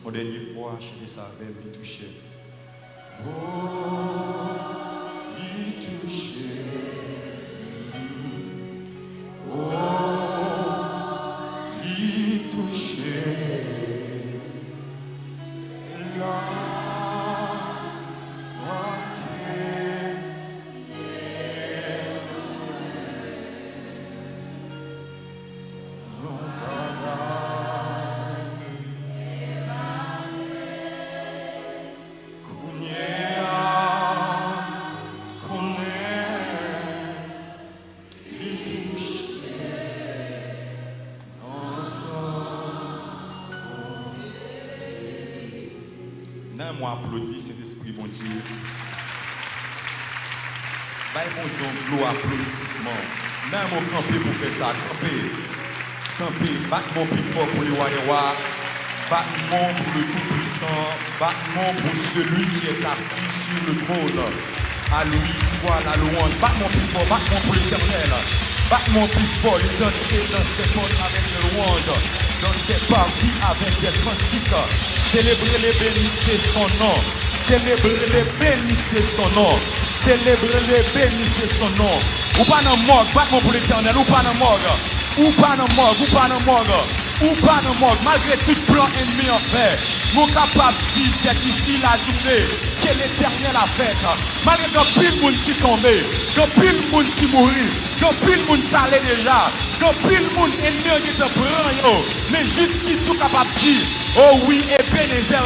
Une dernière fois, chanter ça avec lui toucher. Oh, lui toucher. Oh, lui toucher. Moi applaudis Saint-Esprit, bon Dieu. Bye, bon Dieu, un gros applaudissement. Même au camper pour faire ça, camper. Camper, battement plus fort pour les Wanewa, battement pour le Tout-Puissant, battement pour celui qui est assis sur le trône. À lui soit la louange. Battement plus fort, battement pour l'Éternel. Battement plus fort, l'éternité dans ses portes avec les louanges, dans ses parties avec des cantiques. Célébrez-les, bénissez son nom. Célébrez-les, bénissez son nom. Célébrez-les, bénissez son nom. Ou pas dans morgue, battement pour l'Éternel, ou pas dans morgue. Ou pas dans morgue, ou pas dans morgue. Ou pas dans morgue, malgré tout plan ennemi en fait. Nous capables de dire c'est ici la journée que l'Éternel a faite. Malgré que pile de monde qui tombe, que pile de monde qui mourit, que pile de monde qui allait déjà, que pile de monde ennemi qui te prend. Mais jusqu'ici, nous capables de dire, oh oui, Ebenezer,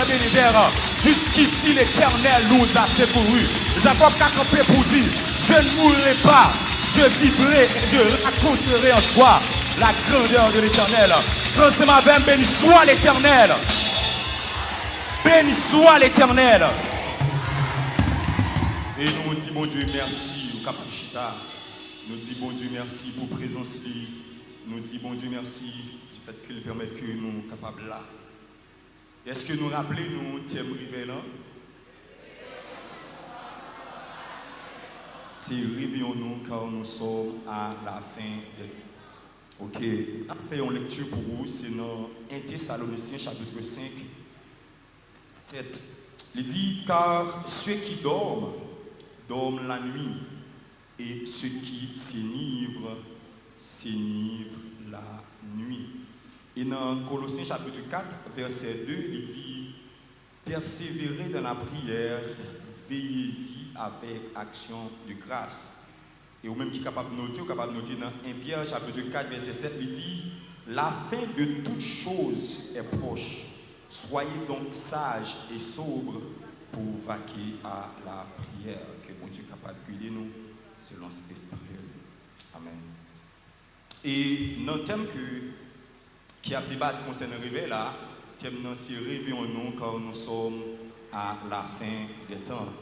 jusqu'ici l'Éternel nous a secourus. Jacob a campé pour dire, je ne mourrai pas, je vivrai et je raconterai en soi la grandeur de l'Éternel. Transforme avec béni soit l'Éternel. Béni soit l'Éternel. Et nous disons, bon Dieu, merci au Capuchita. Nous disons, bon Dieu, merci pour présence. Nous disons, bon Dieu, merci du fait qu'il permet que nous soyons capables là. Est-ce que nous rappelons, nous, thème révélant? C'est réveillons-nous car nous sommes à la fin de. Ok, on fait une lecture pour vous, c'est dans 1 Thessaloniciens chapitre 5, tête. Il dit, car ceux qui dorment, dorment la nuit, et ceux qui s'enivrent, s'enivrent la nuit. Et dans Colossiens chapitre 4, verset 2, il dit, persévérez dans la prière, veillez-y avec action de grâce. Et ou même qui est capable de noter, dans 1 Pierre chapitre 4, verset 7, il dit, la fin de toute chose est proche. Soyez donc sages et sobres pour vaquer à la prière. Que bon Dieu est capable de guider nous selon cet esprit. Amen. Et dans le thème qui a débattu concernant le réveil là, le thème c'est réveillons-nous car nous sommes à la fin des temps.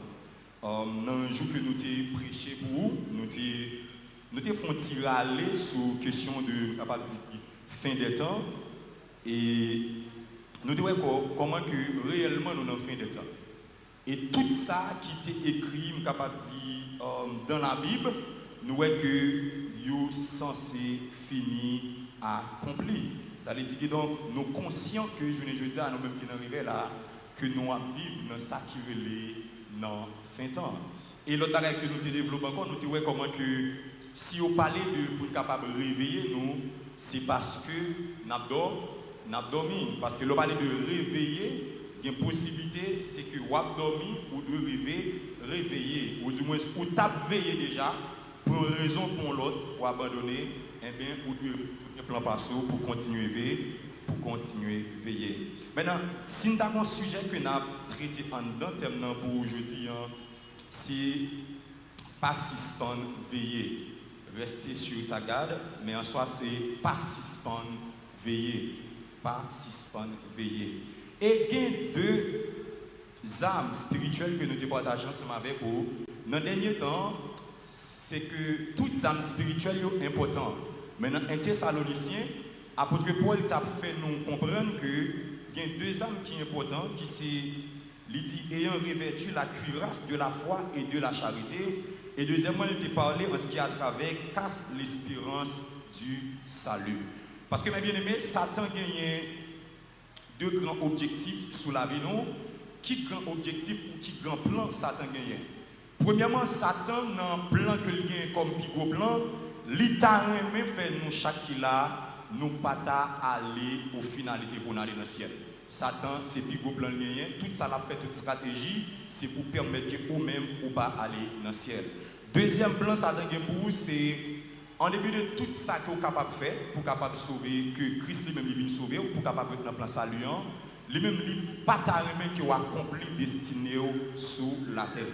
Dans le jour que nous avons prêché pour vous, nous avons fait aller sur la question de la fin des temps et nous devons comment que réellement nous sommes en fin des temps. Et tout ça qui est écrit dans la Bible, nous voyons que nous sommes censés finir à accomplir. Ça veut dire que donc nous sommes conscients que je dis à nous-mêmes qui nous arrivons là, que nous vivons dans ça qui est dans fin temps. Et l'autre bagage que nous développons encore, nous voyons comment que si on parlait de pour être capable de réveiller nous, c'est parce que nous avons dormi. Parce que l'on parle de réveiller, il y a une possibilité, c'est que vous avez dormi ou de réveiller, ou du moins vous avez veillé déjà, pour une raison ou pour l'autre, ou abandonner, eh bien, ou de plan passé pour continuer à veiller. Maintenant, si nous avons un sujet que nous avons traité en dedans, thème pour aujourd'hui, c'est pas suspendre, veiller. Rester sur ta garde, mais en soi, c'est pas suspendre, veiller. Pas suspendre, veiller. Et il y a deux âmes spirituelles que nous te partageons ensemble avec vous. Dans le dernier temps, c'est que toutes les âmes spirituelles sont importantes. Mais dans 1 Thessaloniciens, apôtre Paul t'a fait nous comprendre qu'il y a deux âmes qui sont importantes, qui c'est, il dit, ayant revêtu la cuirasse de la foi et de la charité. Et deuxièmement, il t'a parlé en ce qui est à travers casse l'espérance du salut. Parce que mes bien-aimés, Satan gagne deux grands objectifs sous la vie. Qui grand objectif ou qui grand plan Satan gagne? Premièrement, Satan dans un plan que il gagne comme plus gros plan, l'État remet fait nous chaque qui là, nous pas aller aux finalités pour aller dans le ciel. Satan, c'est plus gros plan gagne. Tout ça l'a fait, toute stratégie, c'est pour permettre que vous-même ou pas aller dans le ciel. Deuxième plan Satan gagne pour vous, c'est en début de tout ça que vous êtes capable de faire pour capable sauver, que Christ lui-même vient sauver, pour capable être dans le plan saluant, lui-même il pas carrément qui a accompli destiné sous la terre.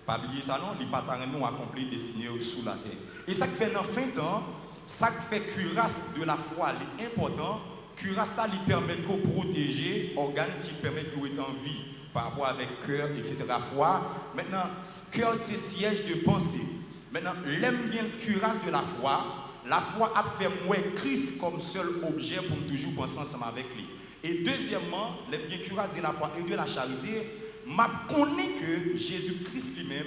Pas oublier ça non, il pas carrément accompli destiné sous la terre. Et ça qui fait dans fin de temps, ça qui fait cuirasse de la foi est important, cuirasse ça lui permet de protéger organes qui permettent de être en vie par rapport avec cœur, etc. Foi. Maintenant, cœur c'est siège de pensée. Maintenant, l'aime bien cuirasse de la foi a fait moi Christ comme seul objet pour toujours penser ensemble avec lui. Et deuxièmement, l'aime bien cuirasse de la foi et de la charité, je connais que Jésus-Christ lui-même,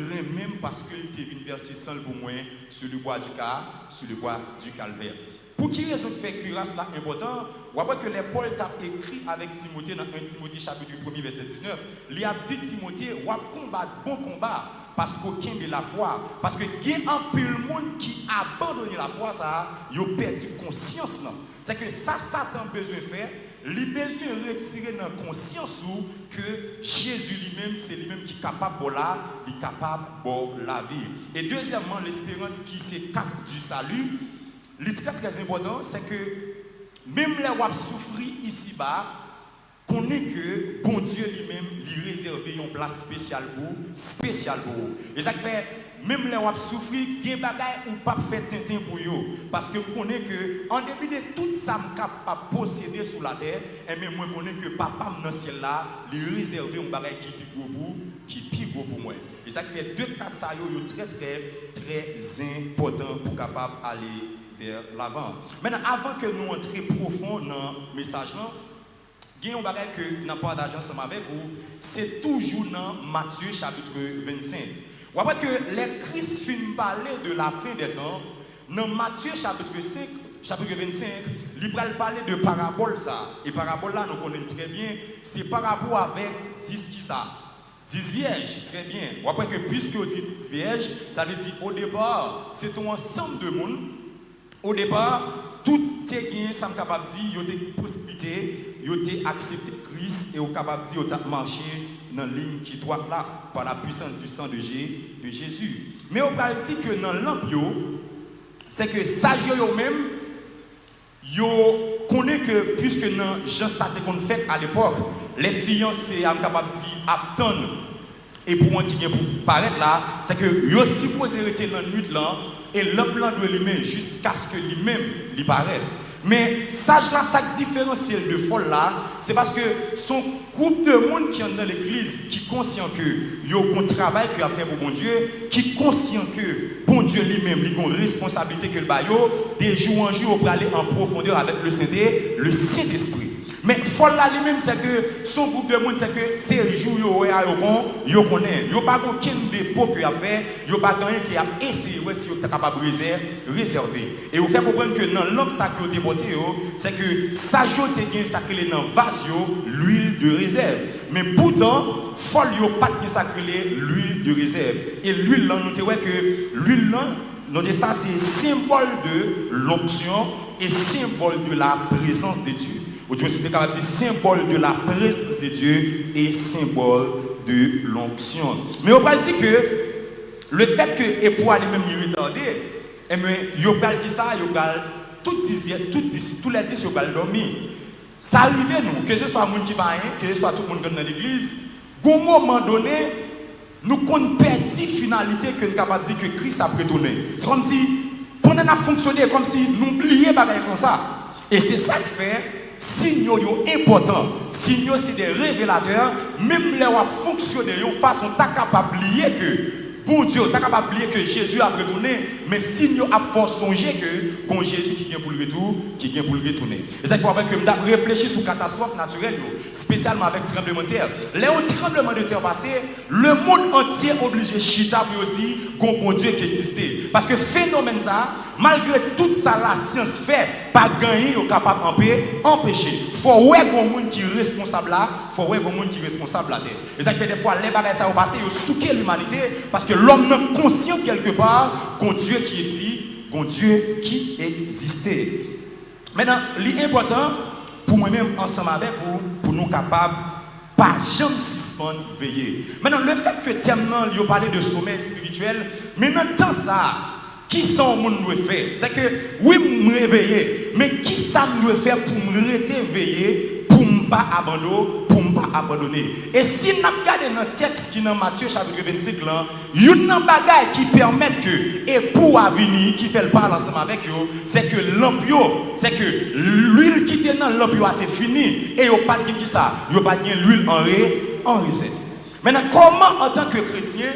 lui-même parce qu'il était venu verser seul pour moi sur le bois du calvaire. Pour qui raison fait cuirasse là important? On voit que les Paul t'a écrit avec Timothée dans 1 Timothée chapitre 1 verset 19. Il a dit Timothée, on combattre bon combat. Parce qu'aucun de la foi, parce que il y a un peu de monde qui a abandonné la foi, ça, ils ont perdu conscience. C'est que ça, Satan a besoin de faire, il a besoin de retirer dans la conscience que Jésus lui-même, c'est lui-même qui est capable de la, il est capable de la vie. Et deuxièmement, l'espérance qui se casse du salut, le très très important, c'est que même les gens souffrent ici-bas, qu'on est que bon Dieu lui-même lui réserve une place spéciale pour vous. Et ça fait même les gens souffrent, il y a des bagages ou pas faire tintin pour eux. Parce que vous connaissez que en début de tout ça, je suis capable de posséder sur la terre, et même moi je connais que papa dans le ciel là, lui réserve un bagage qui est plus gros pour moi. Et ça fait deux cas ça très très important pour capable aller vers l'avant. Maintenant, avant que nous entrions profond dans le message, il y a un bagage que nous n'avons pas d'argent ensemble avec vous, c'est toujours dans Matthieu chapitre 25. Vous voyez que les Christ finissent parler de la fin des temps. Dans Matthieu chapitre 25, il va parler de parabole ça. Et parabole là, nous connaissons très bien, c'est par rapport avec 10 qui ça. 10 vierges, très bien. Vous voyez que puisque vous dites vierges, ça veut dire au départ, c'est un ensemble de monde. Au départ, tout est bien, ça me capable de dire, il y a des possibilités. Ils ont accepté Christ et ils sont capables de marcher dans la ligne qui est droite là, par la puissance du sang de Jésus. Mais on va dire que dans l'empire, c'est que ça, eux-mêmes, ils connaissent que, puisque dans Jean Satan qu'on fait à l'époque, les fiancés sont capables d'attendre. Et pour moi qui vient pour paraître là, c'est que ils sont supposés rester dans la nuit là, et l'homme doit lui-même jusqu'à ce que lui-même lui paraisse. Mais sage là, ça différentiel de folle là, c'est parce que son groupe de monde qui est dans l'église, qui est conscient que il y a un travail qu'il a fait pour bon Dieu, qui est conscient que bon Dieu lui-même, il a une responsabilité que le baillot, de jour en jour, pour aller en profondeur avec le Saint-Esprit. Mais folle là lui-même, c'est que son groupe de monde, c'est que c'est le jour où il connaît. Il n'y a pas aucun dépôt qu'il a fait, il n'y a pas rien qui a essayé si il est capable de réserver. Et vous faites comprendre que dans l'homme sacré de déporté, c'est que ça joue bien sacré dans le vase, l'huile de réserve. Mais pourtant, folle n'a pas bien sacré l'huile de réserve. Et l'huile là, nous voyons que l'huile là, ça c'est symbole de l'onction et symbole de la présence de Dieu. Dieu c'est capable de symbole de la présence de Dieu et symbole de l'onction. Mais on va dire que le fait que l'époux lui-même est retardé, il va dire ça, il va tous les 10 ils vont dormir. Ça arrive nous, que ce soit les gens qui va que ce soit tout le monde dans l'église, à un moment donné, nous avons perdu la finalité que nous sommes capables de dire que Christ a retourné. C'est comme si, on a fonctionné comme si nous oublions comme ça. Et c'est ça qui fait. Signaux importants, signaux c'est des révélateurs, même les ont fonctionné de façon capable de oublier que bon Dieu, tu es capable de oublier que Jésus a retourné, mais signaux a fort songer que bon Jésus qui vient pour le retour, qui vient pour le retourner. Et c'est pour ça que je réfléchis sur catastrophe naturelle, spécialement avec tremblement de terre. Les tremblements de terre passé, le monde entier est obligé de chita pour dire qu'on bon Dieu qui existait. Parce que phénomène ça, malgré tout ça la science fait, pas gagner ou capable empêcher. Faut ouais bon monde qui est responsable là, faut ouais bon monde qui est responsable là terre. Et ça fait des fois les bagages ça au passé, ils souquent l'humanité parce que l'homme n'est conscient quelque part qu'un Dieu qui existe, qu'un Dieu qui existait. Maintenant, l'important pour moi-même ensemble avec vous, pour nous capables pas jamais suspendre veiller. Maintenant, le fait que Temnan lui a parlé de sommeil spirituel, mais maintenant ça, qui sont mon doit faire? C'est que oui, me réveiller, mais qui ça me doit faire pour me réveiller, pour ne pas abandonner, Et si nous regardons dans le texte qui est dans Matthieu chapitre 25, là, il y a une bagaille qui permet que, et pour venir, qui fait le parler ensemble avec eux, c'est que l'ampio, c'est que l'huile qui était dans l'ampio a été finie, et il n'y a pas de qui ça, il n'y a pas de l'huile en réserve. Maintenant, comment en tant que chrétien,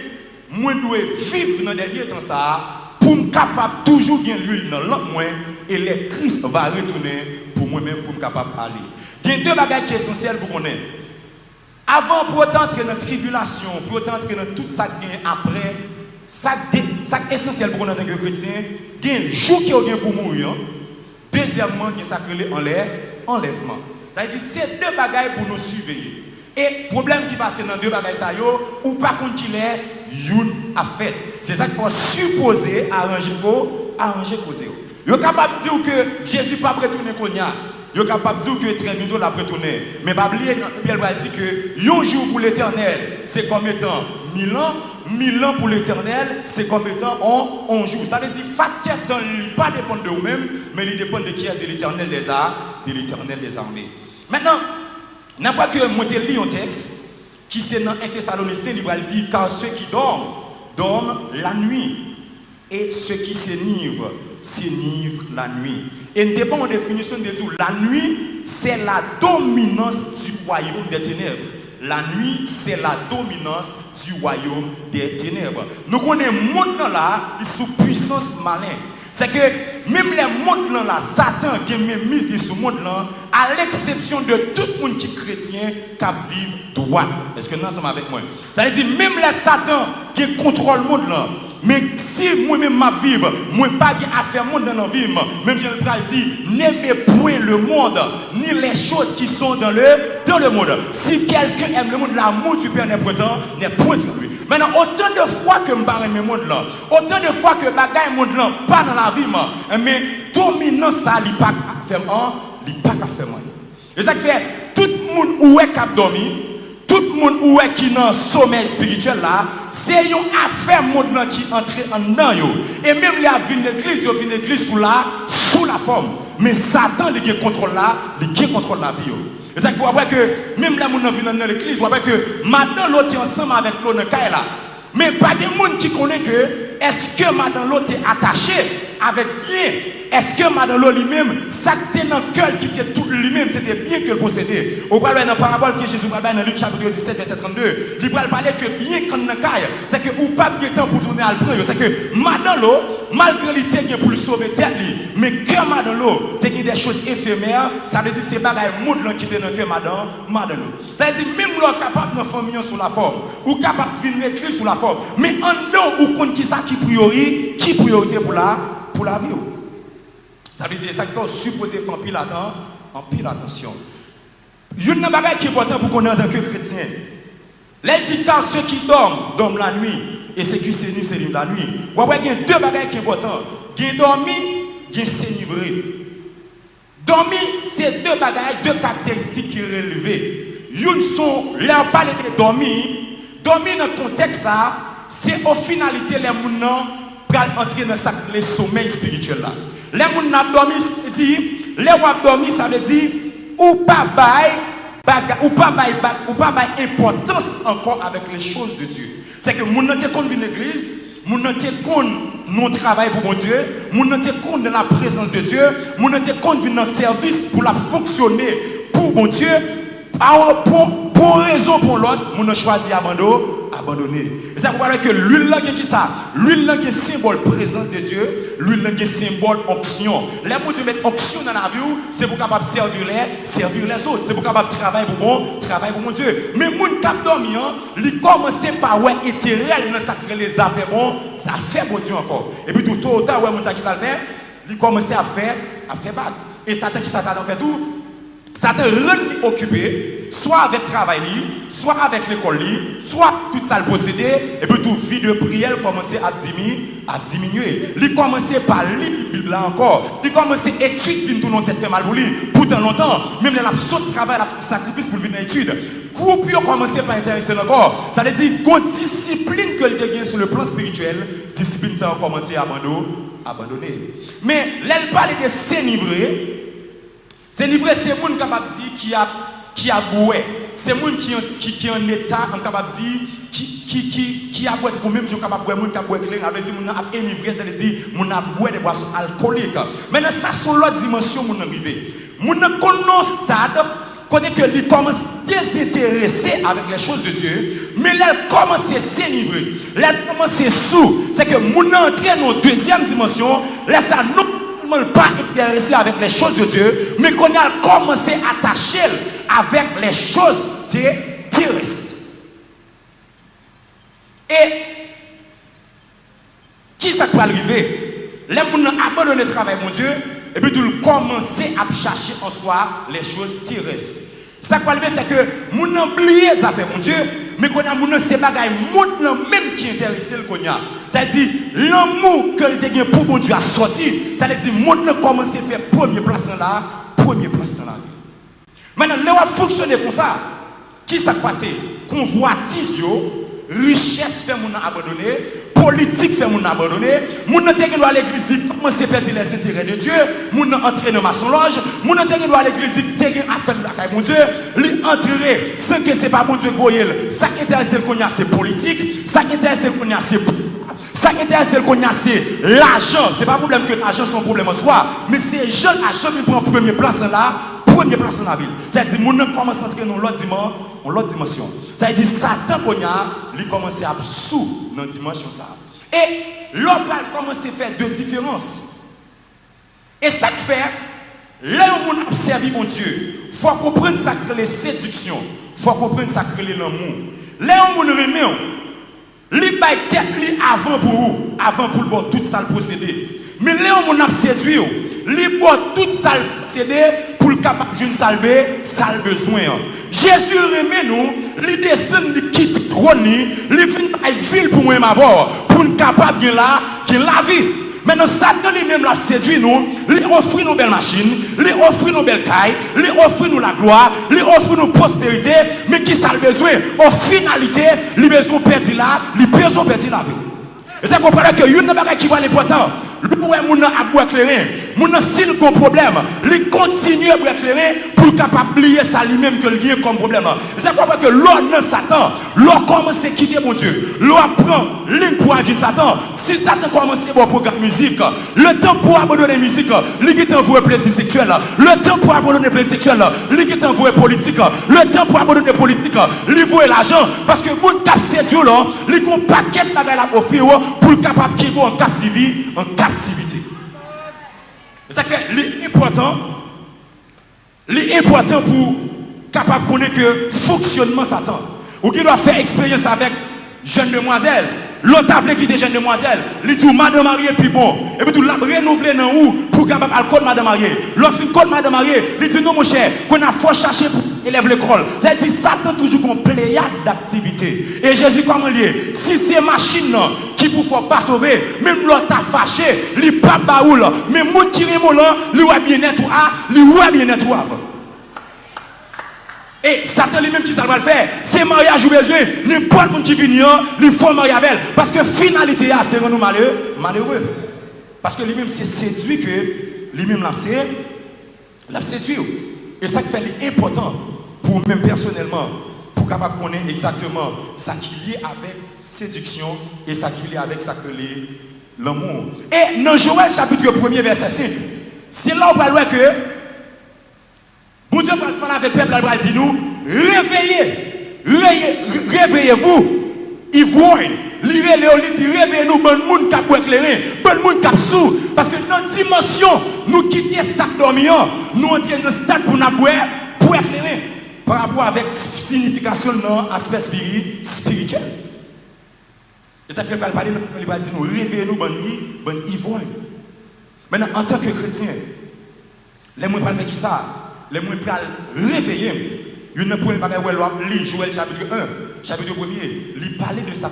moi je dois vivre dans les derniers temps ça, pour me capable toujours gagner l'huile dans l'autre moins, et le Christ va retourner pour moi-même, pour me capable d'aller. Il y a deux bagages qui sont essentiels pour qu'on ait. Avant, pour entrer dans la tribulation, pour entrer dans tout ça qui vient après, ça est essentiel pour qu'on ait en tant que chrétien, il y a un jour qui est pour mourir. Deuxièmement, il y a ça qui est enlèvement. Ça veut dire c'est deux bagages pour nous surveiller. Et le problème qui passe dans deux bagages, ou par contre, il est une affaire. C'est ça qu'il faut supposer arranger causer. Vous êtes capable de dire que Jésus n'est pas retourné qu'on y a. Vous êtes capable de dire que très bientôt la retourner. Mais pas oublier, Pierre va dire que un jour pour l'éternel, c'est comme étant 1000 ans. 1000 ans pour l'éternel, c'est comme étant un jour. Ça veut dire que facteur temps, il ne pas dépendre de vous-même, mais il dépend de qui est de l'éternel des armées. Maintenant, n'importe que moi je lis un texte qui c'est dans 1 Thessaloniciens, il va dire car ceux qui dorment la nuit et ceux qui s'enivrent la nuit. Et nous avons une définition de tout. La nuit, c'est la dominance du royaume des ténèbres. La nuit, c'est la dominance du royaume des ténèbres. Nous connaissons le monde là, il est sous puissance malin. C'est que même les mondes là, Satan qui est mis sur le monde là, à l'exception de tout le monde qui est chrétien, qui vit droit. Est-ce que nous sommes avec moi? Ça veut dire même les Satan qui contrôle le monde là. Mais si moi-même ma vivre, moi pas à faire monde dans la vie, même je le dis, n'aimez point le monde, ni les choses qui sont dans le monde. Si quelqu'un aime le monde, l'amour du Père n'est point de lui. Maintenant, autant de fois que je parle de monde là, autant de fois que bagaille monde là, pas dans la vie, mais dominant ça, il pas faire moi. Et ça fait tout le monde où est cap dormir. Tout le monde où est qui dans le sommeil spirituel là, c'est une affaire monde qui entre en dedans. Et même les vie de l'église sous la forme. Mais Satan il contrôle là, il contrôle la vie. Et ça qu'il faut voir que même les gens qui viennent dans l'église, vous voyez que madame l'autre est ensemble avec l'autre là. Mais pas de monde qui connaît que est-ce que madame l'autre est attachée avec bien. Est-ce que madame l'autre lui-même, ça qui était dans le cœur qui était tout lui-même, c'était bien que le possédait. On parle dans la parabole que Jésus parle dans Luc chapitre 17, verset 32. Il parle que bien qu'on n'a pas, c'est que ou pas de temps pour tourner à le prendre. C'est que madame l'autre, malgré l'idée pour le sauver tête, mais que madame l'autre, il y a des choses éphémères, ça veut dire que c'est pas le monde qui est dans le cœur madame l'autre. Ça veut dire même l'autre capable de famille sous la forme, ou capable de venir écrire sous la forme. Mais en non, ou compte qui ça qui priorité pour la vie. Ça veut dire ça qu'il faut supposer en pile attention. Il y a une chose qui est importante pour qu'on ait en tant que chrétien. Les dit car ceux qui dorment la nuit, et ceux qui s'énivrent la nuit. Vous voyez, il y a deux choses qui sont importantes. Il y a dormi, il y a s'énivrer. Dormir, c'est deux caractéristiques qui sont relevées. Une sont, là on parle de dormir. Dormir dans le contexte, c'est aux finalités les gens pour entrer dans le sommeil spirituel là. Les gens qui ont dormi, ça veut dire ou pas bail importance encore avec les choses de Dieu. C'est que nous n'avons pas de l'église, nous n'avons pas de travail pour mon Dieu, nous n'avons pas de la présence de Dieu, nous n'avons pas de dans service pour la fonctionner pour mon Dieu. Pour raison pour l'autre, nous avons choisi abandonner. Et ça veut dire que l'huile là qui est ça, l'huile là qui est symbole présence de Dieu, l'huile là qui est symbole onction. Les gens qui mettent onction dans la vie, c'est pour capable servir les autres, c'est pour capable travailler pour mon Dieu. Mais les gens qui dorment, ils commencent par ouais éternel dans sacré les affaires bon, ça fait bon Dieu encore. Et puis tout au tard ouais mon ça qui ça le fait. il commençait à faire bague. Et Satan qui ça fait tout? Satan rend occupé, soit avec le travail, soit avec l'école, soit tout ça le possédé, et puis tout vie de prière commençait à diminuer. Il commençait par lire, là encore. Il commençait à étudier, tout le monde fait mal pour lui, pourtant longtemps. Même la saute travail, la sacrifice pour venir étudier. Groupe a commencé par intéresser encore. Ça veut dire qu'une discipline que il a gagnée sur le plan spirituel, discipline ça a commencé à abandonner. Mais elle parle de s'enivrer. S'enivrer, c'est le monde capable de dire qui a boué. C'est le monde qui est en état, capable de dire qui a boué, ou même si on capable de boire, qui a boué clair, avec dit mon a enivré, ça veut dire mon a boué des boissons alcooliques. Maintenant ça sont l'autre dimension mon arrivé. Mon connaît stade côté que il commence à désintéresser avec les choses de Dieu, mais là commence à s'enivrer. Là commence à sous, c'est que mon entrée dans deuxième dimension, là ça nous pas intéressé avec les choses de Dieu, mais qu'on a commencé à attacher avec les choses terrestres. Et qui ça peut arriver? Les gens ont abandonné le travail, mon Dieu, et puis ils commencent à chercher en soi les choses terrestres. Ça peut arriver, c'est que nous avons oublié ça fait, mon Dieu, mais qu'on a mon ces bagages, même qui intéressé le cognac. Ça veut dire l'amour que le a pour mon Dieu a sorti. Ça veut dire mon commence à faire première place dans la vie. Maintenant, là où fonctionner comme ça, qui s'est passé? Convoitise, richesse fait mon abandonné, politique fait mon abandonné, mon intérêt à l'église commence à perdre les intérêts de Dieu, mon entré dans ma loge, mon intérêt à l'église t'es à faire la mon Dieu, lui entrer sans que c'est pas mon Dieu qui voyait. Ça qui intéresse le qu'on a c'est politique, ça qui intéresse le qu'on a c'est ça qui intéresse le qu'on a c'est l'argent. C'est pas un problème que l'argent soit un problème en soi, mais c'est jeune argent qui prend première place là. Première place dans la ville. C'est-à-dire que mon commence à entrer dans l'autre dimension. C'est-à-dire que Satan, il commence à sous dans la dimension. Et l'homme commence à faire deux différences. Et ça fait, là où on observe mon Dieu, il faut comprendre ça que les séductions, il faut comprendre ça que l'amour. Là où on remet, il baille tête avant pour vous, avant pour le bon, tout ça le posséder. Mais là où on a séduit, il boit tout ça le posséder. Pour le capable de salver, ça a besoin. Jésus remet nous, il descend, il quitte trône, il vient à ville pour moi d'abord, pour nous capable de la vie. Maintenant, Satan lui-même l'a séduit nous, il offre nous belles machines, il offre nous belles cailles, il offre nous la gloire, il offre nous prospérité, mais qui ça a besoin? En finalité, il a besoin de perdre là, il a besoin de perdre la vie. Et c'est pour ça que une chose qui va l'important. Le moun a boire éclairé, moun a s'il un problème, il continue à boire éclairé pour capable oublier ça lui-même que il y a comme problème. C'est pourquoi que l'homme dans Satan, l'homme commence à quitter mon Dieu, l'homme prend ligne pour agir Satan. Si Satan commence à boire programme musique, le temps pour abandonner la musique, il t'envoie plaisir sexuel, le temps pour abandonner plaisir sexuel, il t'envoie politique, le temps pour abandonner politique, il voit l'argent parce que moun cap séduit là, il a un paquet de bagages à offrir pour capable qu'il en captivité. Ça fait l'important pour capable de connaître que fonctionnement Satan. Ou qui doit faire expérience avec jeune demoiselle. L'autre appelé qui est jeune demoiselle. Il dit madame mariée puis bon. Et puis tout l'a renouvelé dans où pour capable alcool madame mariée. L'autre une code madame mariée. Il dit non mon cher, qu'on a fort chercher pour élève l'école. Ça dit Satan toujours comme pléiade d'activité. Et Jésus comment lié? Si c'est machine qui ne faut pas sauver, même l'autre a fâché, il pas baoul, mais moun qui remonte là, il va bien être Et Satan lui-même qui ça va le faire, c'est mariage ou besoin, n'importe qui qui vient, il faut marier avec elle. Parce que finalité, c'est rendre nous malheureux. Parce que lui-même c'est séduit que lui-même l'a séduit. Et ça qui fait l'important pour même personnellement, pour capable connaître exactement ça qui est avec séduction et ça qui est avec ça que l'amour. Et dans Joël chapitre 1er verset 5, c'est là où on va voir que bon Dieu parle avec le peuple, il va dire nous, réveillez-vous, ivrogne, réveillez-nous, bon monde qui a éclairé, bon monde qui a sous, parce que dans la dimension, nous quittons le stade dormant, nous entrons dans le stade pour nous boire, pour éclairer, par rapport avec la signification de l'aspect spirituel. Et ça fait parler, il va dire nous, réveillez-nous, bon ivrogne. Maintenant, en tant que chrétien, les gens qui faire ça, les gens qui réveiller. Il y a un point où il Joël chapitre 1, chapitre 1er, il parlait de ça,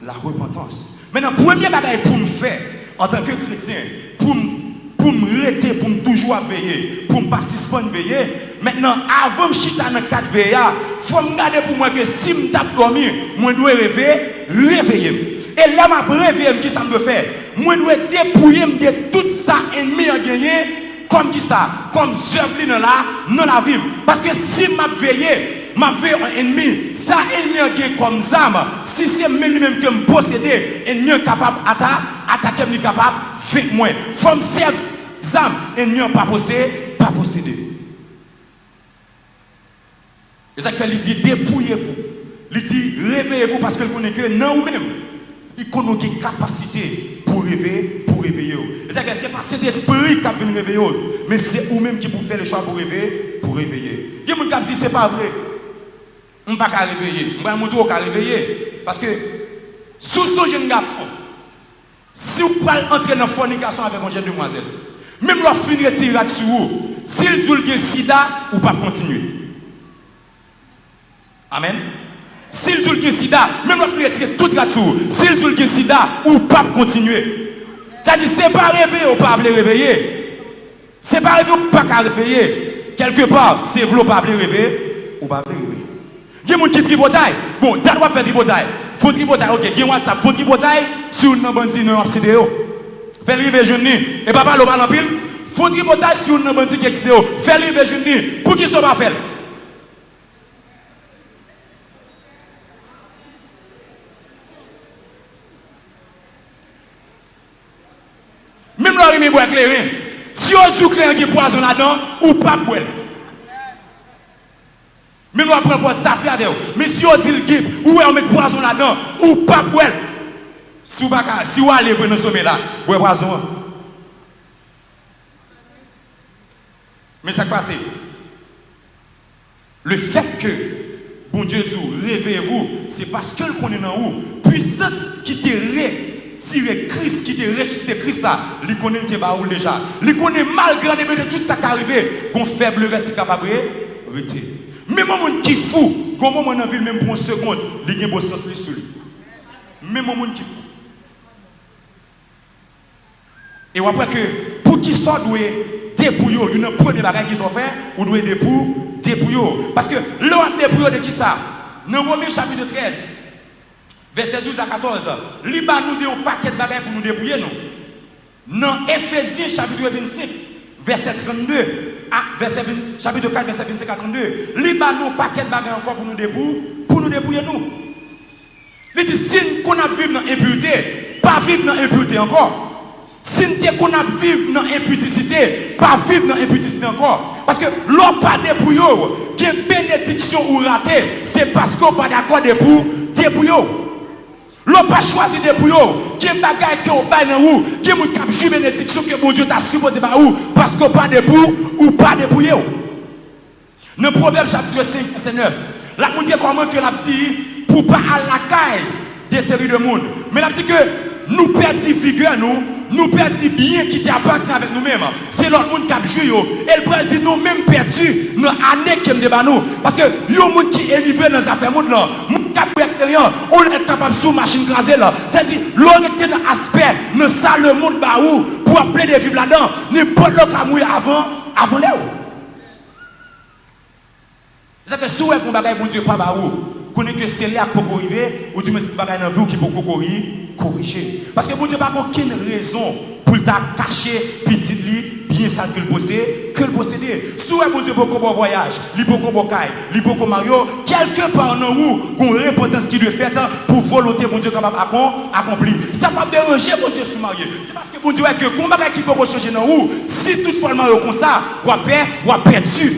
la repentance. Maintenant, premier bagage pour me faire, en tant que chrétien, pour me rester, pour me toujours veiller, pour me pas suspendre veiller, maintenant, avant de chiter dans 4 veillées, il faut me garder pour moi que si je tape dormir, je dois réveiller. Et là, je réveiller, qu'est-ce que ça me fait? Je dois dépouiller de tout ça ennemi à gagner. Comme qui ça? Comme œuvre là, non la vie. Parce que si je veille un ennemi, ça ennemi est comme ça. Si c'est même que me posséder, ennemi est capable d'attaquer, ennemi capable de faire moins. Comme c'est ça, ennemi n'est pas possédé. Et ça fait, il dit dépouillez-vous. Il dit réveillez-vous parce que vous connaissez que non vous-même. Il connaît une capacité pour réveiller. C'est pas cet esprit qui a venu réveiller, mais c'est vous-même qui pouvez faire le choix pour réveiller. Il y a des gens qui disent c'est pas vrai. On ne peut pas réveiller. On va montrer qu'on réveiller. Parce que sous son jeune garçon, si vous pouvez entrer dans la fornication avec un jeune demoiselle, même lorsque vous finissez de tirer dessus, s'il dit qu'il y a sida, vous ne pouvez pas continuer. Amen. S'il dit qu'il y a sida, même lorsque vous finissez de tirer tout là-dessous, s'il dit qu'il y a sida, vous ne pouvez pas continuer. C'est-à-dire, ce n'est pas réveiller ou pas réveiller. Ce n'est pas réveiller ou pas réveiller. Quelque part, c'est vous pas réveiller ou pas réveiller. Il y a des gens qui tripotaillent. Bon, t'as le droit de faire tripotaille. Faut tripotaille, ok. Il y a WhatsApp, faut tripotaille sur une bandit dans la CDO. Fais le jeune. Et papa, le mal en pile. Faut tripotaille sur une bandit qui existe. Fais le jeune. Pour qui ça va faire? Même là, il y a un éclairé. Si on dit qu'il y a un poison là-dedans, ou pas boire. Même là, on prend poison d'affaire. Mais si on dit qu'il y a un poison là-dedans, ou pas boire. Si vous allez voir le sommet là, boire poison. Mais ça passe. Le fait que, bon Dieu dit, réveillez-vous, c'est parce que le connaît dans vous. Puissance qui te tirer Christ, qui te ressuscité Christ là, il connaît déjà. Il connaît malgré tout ça qui arrive, qu'on faible reste capable de rester. Même un qui fou, comme on a vu même pour une seconde, il y a un bon sens sur lui. Même un qui fou. Et après que, pour qui soit doué, dépouiller, il y a un premier bagage qu'ils ont fait, ou doit dépouiller. Parce que l'on dépouiller de qui ça? Dans Romains chapitre 13. Verset 12 à 14, il va nous donner un paquet de bagages pour nous débrouiller. Dans Ephésiens chapitre 25, verset 32, chapitre 4, verset 25 à 32, il va nous donner un paquet de bagages encore pour nous débrouiller. Il dit, si nous avons vécu dans l'impureté, pas vivre dans l'impureté encore. Si nous avons vécu dans l'impudicité, pas vivre dans l'impudicité encore. Parce que l'on pas débrouillé, qui est bénédiction ou raté, c'est parce qu'on pas d'accord pour débrouiller. L'on pas choisi de bouillot, qui est bagaille qui est au bas dans vous, qui est mon cap de bénédiction que mon Dieu t'a supposé par vous, parce qu'on pas de bou ou pas de bouillot. Dans le Proverbe chapitre 5, verset 9, là, on dit comment que l'a dit pour pas à la caille des séries de monde. Mais l'a dit que nous perdons figure, nous perdons bien qui t'appartient avec nous-mêmes. C'est l'autre monde qui a joué. Et le père dit nous-mêmes perdus dans l'année qui est de nous. Parce que les gens qui est livré dans les affaires monde là, on est capable sous machine crasée là. C'est-à-dire, l'on est dans l'aspect, dans ça le monde pour appeler des vivre là-dedans. N'importe le cas mourir avant l'air. C'est que si vous avez un bagage pour Dieu, pas connaît que c'est là pour arriver, ou du moins c'est bagage dans vous qui peut corriger. Parce que bon Dieu n'a pas aucune raison pour t'a cacher petit lit bien ça que le posséder. Si vous avez un bon voyage, il peut bon caille, il peut Mario, quelque part dans vous, qu'on repentance qui doit faire pour volonté bon Dieu capable accomplir. Ça va déranger bon Dieu sous marié. C'est parce que bon Dieu est que qu'on bagage qui peut changer dans vous, si toutefois le Mario comme ça, ou à perdu.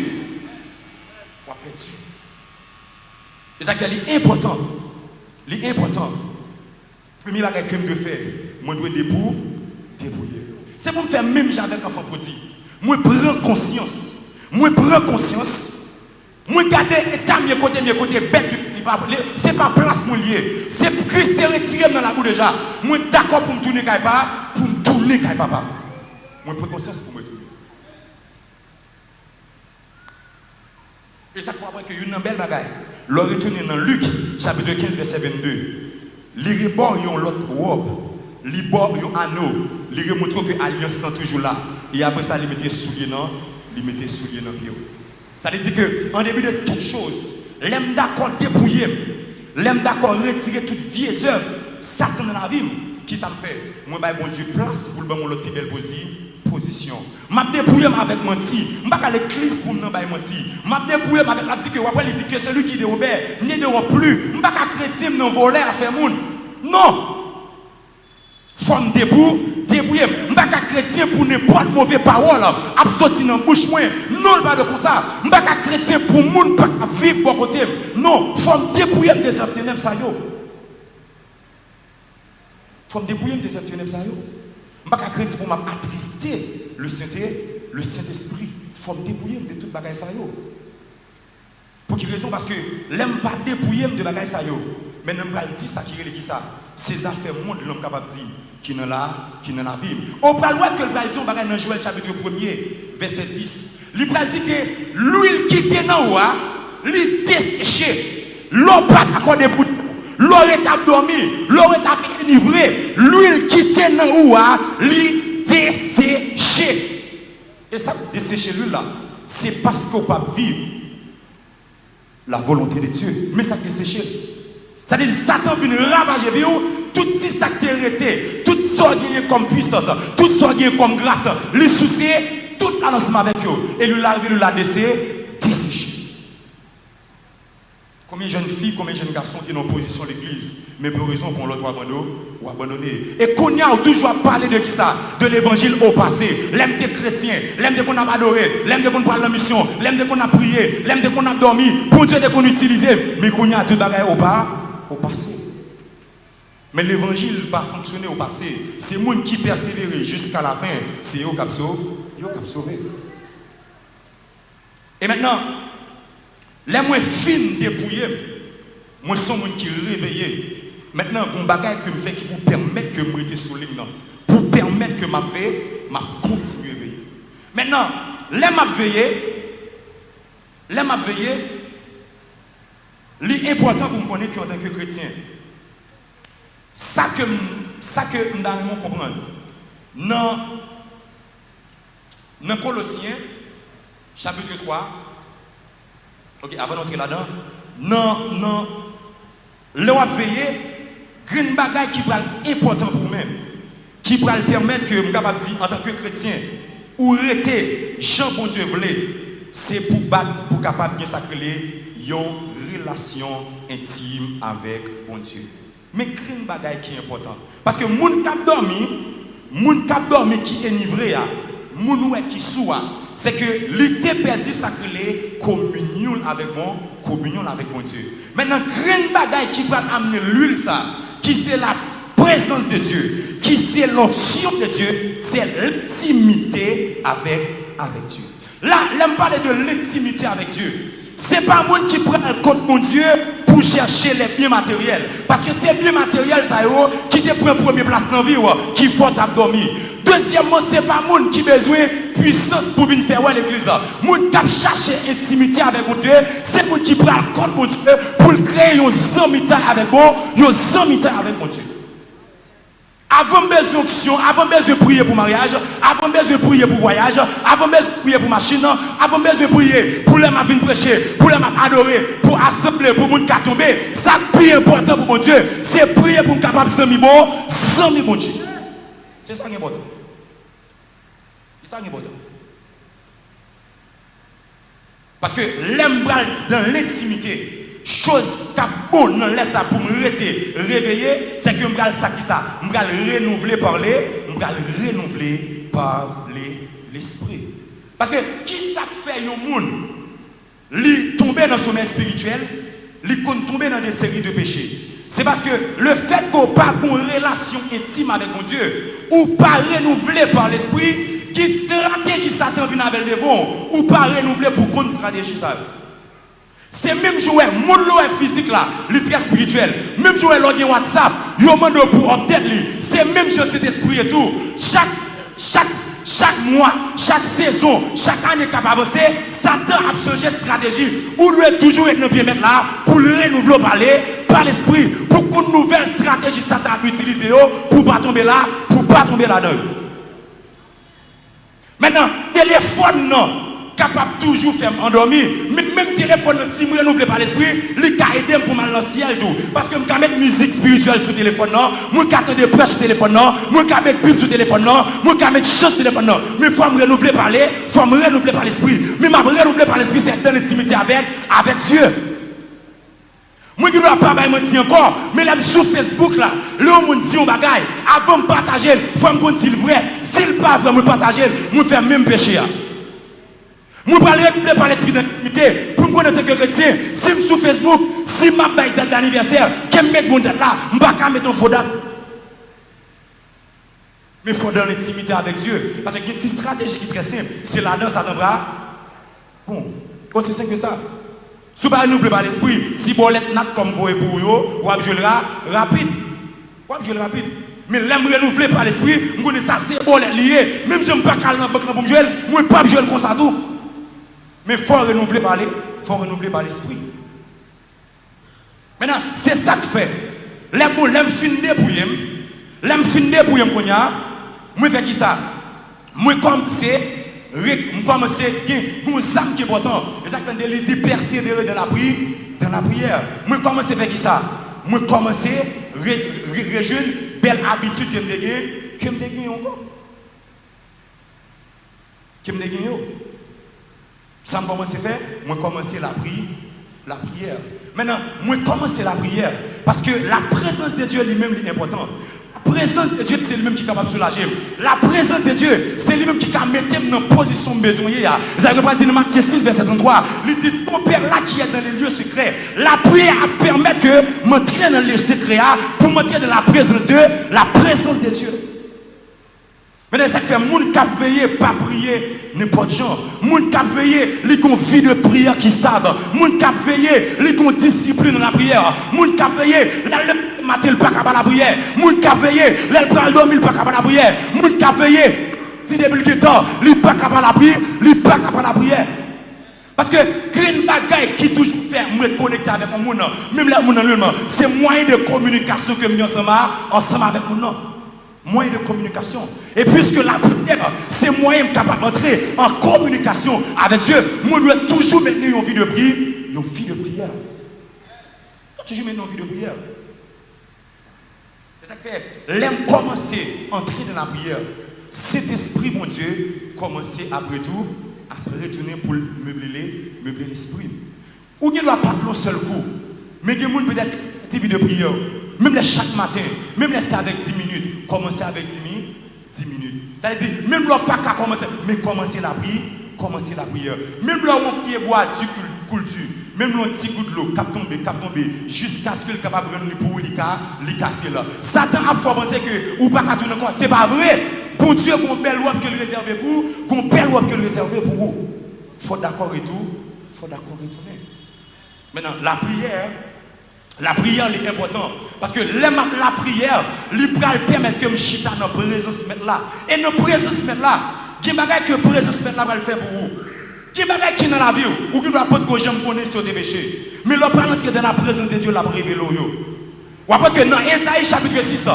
Et ça c'est important. L'important. Premier bagage que je dois faire, moi je dois débrouiller. C'est pour me faire même avec enfant prodigue. Moi prends conscience. Moi garder état mieux côté bête. C'est pas place mon lié. C'est Christ est retiré dans la boue déjà. Moi d'accord pour me tourner papa. Moi, je prends conscience pour me trouver. Et ça croit que une belle bagaille. Le retourner dans Luc, chapitre 15, verset 22. Il rebord yon l'autre robe, il bord yon anneau, il montre que l'alliance est toujours là. Et après ça, il mettait soulier dans pied. Ça veut dire que en début de toute chose, l'aime d'accord dépouiller, l'aime d'accord retirer toute vieille œuvre, Satan dans la vie, qui ça me fait? Moi, je vais bon Dieu place pour le bon l'autre plus belle position. Je dépouille avec menti. Je ne vais pas à l'église pour me mentir. Je dépouille avec la dit que il dit que celui qui déobère ne dérobe plus. Je ne vais pas chrétien non voler à faire moun. Non. Faut me dépouiller. Je ne vais pas chrétien pour n'importe mauvaise parole. Absolument dans la bouche moi. Non, pas de pour ça. Je ne vais pas chrétien pour moun pas vivre bon côté. Non, faut me dépouiller des œuvres ténèbres ça yo. Faut me dépouiller des œuvres ténèbres ça yo. Je ne vais pas chrétien pour m'attrister le Saint-Esprit. Il faut me dépouiller de toute bagaille ça yo. Pour quelle raison? Parce que l'aime pas dépouiller de bagaille ça yo. Mais n'aime pas dire ça qui est qui ça. Ces affaires monde l'homme capable de dire qui n'en la vie. On parle que le bagaille bagaille dans Joël chapitre 1er verset 10. Il parle dit que l'huile qui était dans l'eau, il desséché. L'eau pas accordé pour l'eau est dormi, l'eau est enivré. L'huile qui était dans l'eau, il desséché. Et ça desséché l'huile là, c'est parce qu'on peut vivre la volonté de Dieu. Mais ça desséché. Ça veut dire que Satan vient ravager tout ce qui s'est arrêté, tout ce qui est comme puissance, tout ce qui est comme grâce, les soucis, tout l'ensemble avec eux. Et lui l'a desséché. Combien de jeunes filles, combien de jeunes garçons qui sont en position de l'église, mais pour raison qu'on l'autre abandonné. Et qu'on y a toujours parlé de qui ça? De l'évangile au passé. L'aime des chrétiens, l'aime de qu'on a adoré, l'aime de qu'on parle de la mission, l'aime de qu'on a prié, l'aime de qu'on a dormi, pour Dieu de qu'on utilise, mais qu'on y a tout d'abord au passé. Mais l'évangile n'a pas fonctionné au passé. C'est les gens qui persévèrent jusqu'à la fin, c'est eux qui ont sauvé. Et maintenant, les moins fines dépouillés, moi, je suis un qui réveillé. Maintenant, il y a un bagage que je fais qui vous permet que je reste sur ligne, pour permettre que je continue à veiller. Maintenant, les m'a veillé, l'important pour me connaître en tant que chrétien, ça que nous devons comprendre, dans Colossiens, chapitre 3, ok, avant d'entrer là-dedans, non, le veiller, une bagaille qui va être important pour vous-même, qui va permettre que je capable dire en tant que chrétien, ou rester, Jean bon Dieu voulait, c'est pour battre, pour capable bien sacrer une relation intime avec bon Dieu. Mais une bagaille qui est important. Parce que moun k'ap dormi qui est enivré, moun qui soua, c'est que l'été perdu sacré communion avec mon Dieu. Maintenant, grande bagaille qui va amener l'huile ça, qui c'est la présence de Dieu, qui c'est l'onction de Dieu, c'est l'intimité avec Dieu. Là, l'aime parler de l'intimité avec Dieu. C'est pas moi qui prend le compte mon Dieu pour chercher les biens matériels. Parce que ces biens matériels, ça qui te prend première place dans la vie, qui faut t'abdormir. Deuxièmement, ce n'est pas le monde qui a besoin de puissance pour venir faire l'église. Le monde qui cherche intimité avec mon Dieu, c'est le monde qui prend le compte mon Dieu pour créer une amitié avec moi, avec mon Dieu. Avant besoin d'action, avant besoin de prier pour mariage, avant besoin de prier pour voyage, avant besoin de prier pour machine, avant besoin de prier pour les venir prêcher, pour les adorer, pour assembler, pour les gens qui tomber. Ça qui est important pour mon Dieu, c'est prier pour capable de bon Dieu. C'est ça qui est important. C'est ça qui est important. Parce que l'aime dans l'intimité, chose qui est bonne dans laisse pour me réveiller, c'est que je vais renouveler par l'esprit. Parce que qui ça fait un monde li tomber dans son sommeil spirituel, li tomber dans des séries de péchés. C'est parce que le fait qu'on pas une relation intime avec mon Dieu, ou pas renouvelé par l'esprit, qui stratégie Satan vient avec le bon, ou pas renouvelé pour qu'on stratégie ça. C'est même jouer, mon physique là, le très spirituel. Même jouer login WhatsApp, yo mando pour update li. C'est même chose cet esprit et tout. Chaque mois, chaque saison, chaque année qui a avancé, Satan a changé de stratégie. Ou doit toujours être dans le pied là pour le renouveler par l'esprit. Pour qu'une nouvelle stratégie Satan a utilisée pour ne pas tomber là, pour ne pas tomber là-dedans. Maintenant, téléphone non, capable toujours faire endormir. Même téléphone, si je ne renouvelez pas l'esprit, il peut aider pour mal dans le ciel tout. Parce que je peux mettre musique spirituelle sur le téléphone, je peux mettre des prêches sur le téléphone, je peux mettre pub sur le téléphone, je peux mettre chant sur le téléphone. Mais il faut me renouveler par il faut me renouveler par l'esprit. Mais ma renouveler par l'esprit, c'est dans l'intimité avec Dieu. Moi qui ne dois pas me encore, mais là sur Facebook là, le monde dit un bagaille, avant de partager, il faut me dire s'il est vrai. S'il n'est pas vrai, me partager, je fais même péché. Je vais parler par l'esprit d'intimité pour me connaître que chrétien. Si je suis sur Facebook, si je m'appelle date d'anniversaire, que je mets mon date là, je ne vais pas mettre une faux date. Mais il faut dans l'intimité avec Dieu. Parce qu'il y a une petite stratégie qui est très simple. C'est là-dedans, ça t'envoie. Bon, aussi simple que ça. Si vous ne renouvelez pas l'esprit, si vous êtes nat comme vous et pour vous, vous avez rapide. Vous avez rapide. Mais là, je renouveler par l'esprit, je connais ça, c'est bon, lié. Même si je ne peux pas caler dans la banque pour me jouer, je ne peux pas jouer comme ça tout. Mais il faut renouveler par l'esprit. Maintenant, c'est ça que fait. Là, je finis pour eux. Là, je finis pour eux, je fais qui ça? Je commence à faire un âme qui est important. Et ça fait de dire persévérer dans la prière. Je commence à faire qui ça? Je commence à rejoindre une belle habitude que je me dégaine encore. Que je me dégaine. Ça me commence à faire, je commence la prière. Maintenant, je commence la prière parce que la présence de Dieu lui-même est importante. La présence de Dieu, c'est lui-même qui est capable de soulager. La présence de Dieu, c'est lui-même qui est capable de mettre dans une position de besoin. Vous avez pas dit dans Matthieu 6, verset 33, il dit, ton Père là qui est dans les lieux secrets, la prière permet que je m'entraîne dans les lieux secrets pour m'entrer dans la présence de Dieu. Maintenant, ça fait que les gens qui veillent pas prier n'importe genre. Les gens qui veillent, ils ont une vie de prière qui est stable. Les gens qui veillent, ils ont une discipline dans la prière. Les gens qui veillent, le matin, ils ne peuvent pas la prière. Les gens qui veillent, ils ne peuvent pas dormir, ils ne peuvent pas la prière. Les gens qui veillent, si depuis le temps, ils ne peuvent pas la prière, ils ne peuvent pas la prière. Parce que green bagaille qui toujours fait me connecter avec mon monde, même là, c'est moyen de communication que nous ensemble avec mon nom. Moyen de communication. Et puisque la prière, c'est moyen capable d'entrer en communication avec Dieu, moi, je dois toujours maintenir une vie de prière. Une vie de prière. Toujours maintenir une vie de prière. C'est ça que fait. L'aime commencer à entrer dans la prière. Cet esprit, mon Dieu, commencer après tout, après retourner pour meubler l'esprit. Ou il ne doit pas de seul coup. Mais il y a peut-être une vie de prière. Même chaque matin, même c'est avec 10 minutes, commencer avec 10 minutes. Ça veut dire, même là, pas qu'à commencer, mais commencer la prière. Même là, on peut boire du culture, même là, un petit coup de l'eau, cap tomber, jusqu'à ce que le capable de pour lui casser là. Satan a fait penser que, ou pas qu'à tourner encore, c'est pas vrai. Pour Dieu, qu'on belle loi que le réserver pour vous, qu'on belle loi que le réserver pour vous. Il faut d'accord et tout, il faut d'accord et tourner. Maintenant, la prière est importante. Parce que la prière, elle permet que je chita dans la présence là. Et dans la présence là, il y a des choses que la présence là va le faire pour vous. Il y a des choses qui dans la vie, ou qui ne doit pas que je me connaisse sur des péchés. Mais l'on parle entrer dans la présence de Dieu, la révélé. Ou après que dans Ésaïe chapitre 6,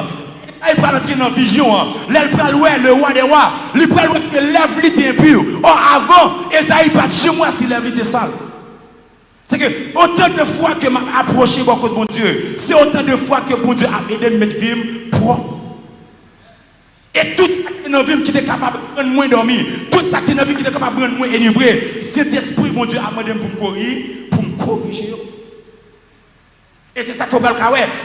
il parle entrer dans la vision. Là, il parle le roi des rois. Il parle que l'œuvre était impure. Or, avant, Ésaïe pas de chez moi si l'œuvre était sale. C'est que autant de fois que m'a approché beaucoup de mon Dieu, c'est autant de fois que mon Dieu a aidé à mettre vie propre. Et tout ça qui est dans la vie qui est capable de prendre moins dormir, tout ça qui est dans la vie qui est capable de prendre moins énivré, cet esprit, mon Dieu, a demandé pour me corriger. Et c'est ça qu'il faut faire.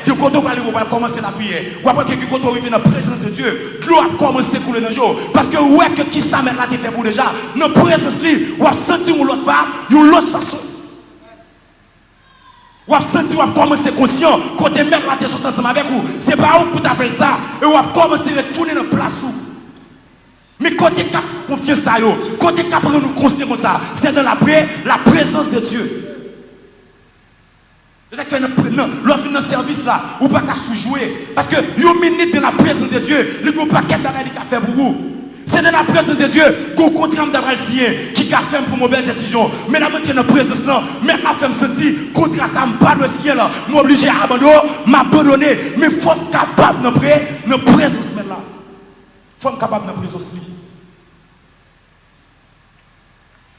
De quand on va commencer la prière, ou après que quand on arrive dans la présence de Dieu, l'eau a commencé à couler dans le jour. Parce que ouais, que qui ça maintenant fait pour déjà, dans la présence, on va sentir l'autre façon. Ou à sentir, ou à commencer conscient, quand tu mets la tête ensemble avec vous, ce n'est pas où pour faire ça, et ou à commencer à retourner dans la place où. Mais quand tu es capable de confier ça, quand tu es capable de nous considérer comme ça, c'est dans la présence de Dieu. C'est ça que l'offre dans le service là, ou pas qu'à sous-jouer. Parce que une minute dans la présence de Dieu, il n'y a pas qu'à faire pour vous. C'est dans la présence de Dieu qu'on contraint d'avoir le sien qui a fait pour mauvaise décision. Mais la montre dans la présence là, mais a fait me sentir contre ça, je pas le sien là. Je suis obligé à m'abandonner. Mais il faut être capable de la présence là. Il faut être capable de la présence là.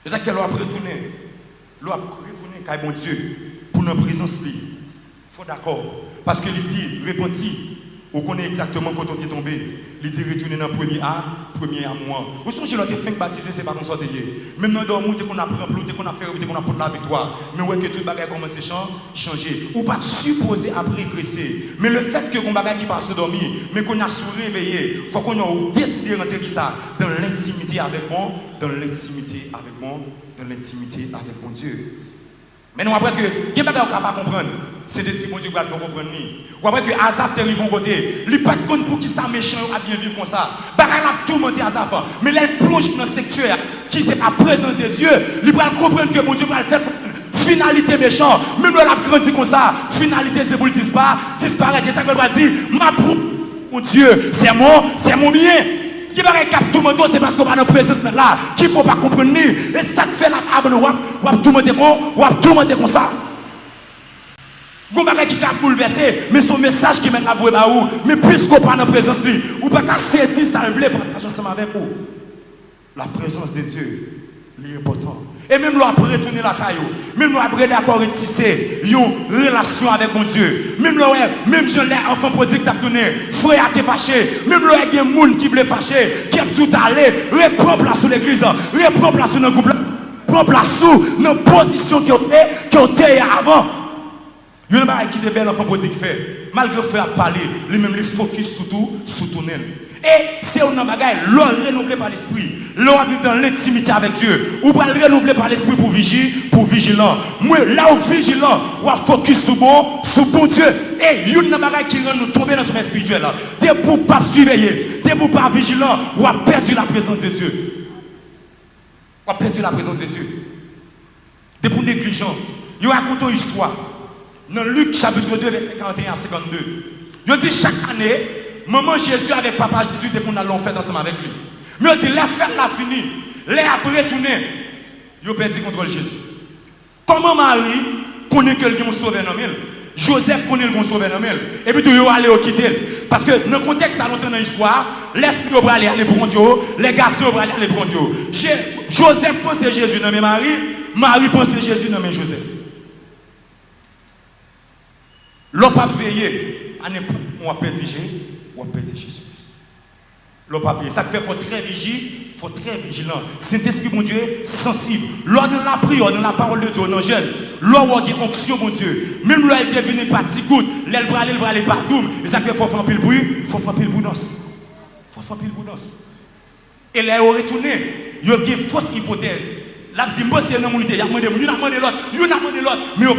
C'est ça qu'il a retourné. Il a retourné car bon Dieu pour notre présence là. Il faut d'accord. Parce qu'il dit, repentis. Vous connaissez exactement quand on est tombé. Il dit retourner dans le premier à moi. Vous songez l'autre fin baptisé, c'est pas comme ça de lié. Même dans le dormant, qu'on apprend plus, qu'on a fait, qu'on a pris la victoire. Mais ouais que tout le bagage commence à changer. Ou pas supposé après régresser. Mais le fait que mon bagage qui passe dormir, mais qu'on a sous réveillé, il faut qu'on a décidé de rentrer ça dans l'intimité avec moi, dans l'intimité avec moi, dans l'intimité avec mon Dieu. Mais nous après que, il y a des gens qui ne peuvent pas comprendre. C'est des esprits qui vont faire comprendre. Ou après que Azaf te arrive au côté. Il n'y a pas de compte pour qui ça méchant a bien vivre comme ça. Baral a tout monté Azaf. Mais là, il plonge dans le secteur qui c'est la présence de Dieu. Il va comprendre que mon Dieu va le faire. Finalité méchant. Même là, il a grandi comme ça. Finalité, c'est pour le disparaître. C'est ça que va dire. Mon Dieu, c'est mon bien. Qui va cap tout le monde, c'est parce qu'on va dans la présence là, qu'il ne faut pas comprendre. Et ça fait la abonne, ou tout le monde comme ça. Vous ne pouvez pas bouleverser, mais son message qui m'a avoué, mais puisqu'on n'est pas dans la présence, ou pas casser, ça ne veut pas partager ensemble avec vous. La présence de Dieu, c'est important. Et même là, après retourner la caillou, même là, après d'accord et tisser une relation avec mon Dieu. Même là, même je l'ai enfant prodigue t'a donné, frère a été fâché. Même là, il y a des gens qui veulent fâcher, qui aiment tout aller, reprend place sur l'église, reprend place sur le groupe, reprend place sur nos positions qui ont été avant. Il y a un qui est bel enfant prodigue fait. Malgré le fait à parler, lui-même il focus sur tout nous. Et c'est un bagage, l'on renouvelé par l'esprit. L'on vit dans l'intimité avec Dieu. Ou pas le renouveler par l'esprit pour vigilant. Moi, là où vigilant, on focus sur bon Dieu. Et il y a un bagage qui rend nous tomber dans son spirituel. Dès pour pas surveiller, dès pour pas vigilant, on a perdu la présence de Dieu. On a perdu la présence de Dieu. Dès pour négligent, il raconte une histoire. Dans Luc chapitre 2, verset 41 à 52. Il dit chaque année, maman Jésus avec papa Jésus, dès qu'on a l'enfant ensemble avec lui. Mais il dit, la fête l'a fini. Les après retourné, il a perdu contrôle Jésus. Comment Marie connaît quelqu'un qui sauvé dans elle? Joseph connaît le sauvé dans elle. Et puis, il va aller au quitter. Parce que dans le contexte, à longtemps dans l'histoire, les filles vont aller pour Dieu, les garçons vont aller pour Dieu. Joseph pense que Jésus dans Marie, Marie pense que Jésus dans Joseph. L'on pas veiller à n'importe où on peut dire Jésus. L'on pas veiller. Ça fait faut très vigilant. Saint-Esprit, mon Dieu, sensible. Lors de la prière, dans la parole de Dieu, dans jeune, lors où il y a onction, mon Dieu. Même là, il est venu par petit goutte, l'aile aller partout. Et ça fait faut faire un peu le bruit, faut frapper le boudance. Et là, il est retourné. Il y a une fausse hypothèse. Là, il dit, moi, c'est un unité. Il y a demandé l'autre. Mais il n'y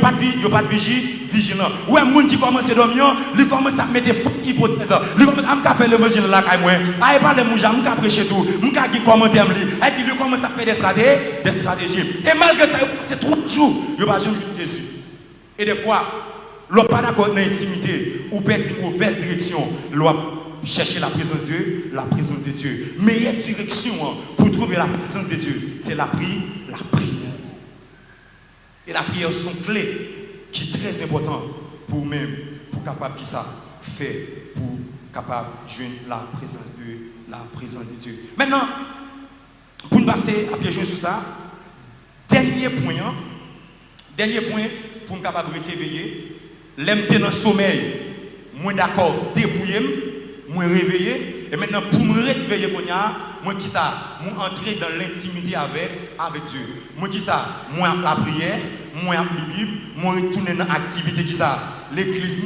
a pas de vigilant. Ou un monde qui commence à dormir, il commence à mettre des fausses hypothèses. Il commence à faire le manger là, moi. Il parle de mon genre, il commence à prêcher tout. Il commence à commenter. Il commence à faire des stratégies. Et malgré ça, c'est 3 jours. Il n'y a pas jamais vu Jésus. Et des fois, l'on pas d'accord dans l'intimité, ou perd une mauvaise direction. L'on chercher la présence de Dieu. Meilleure direction pour trouver la présence de Dieu, c'est la prière. Et la prière sont clés qui est très important pour même, pour capable qui ça fait, pour capable de joindre la présence de Dieu. Maintenant, pour nous passer à pied joint sur ça, dernier point pour nous capable de réveiller, l'aime dans le sommeil, moi d'accord, débrouiller. Moi réveillé et maintenant pour me réveiller moi qui ça moi entrer dans l'intimité avec Dieu. Moi qui ça moi la prière, moi la Bible, moi retourner dans l'activité qui ça l'église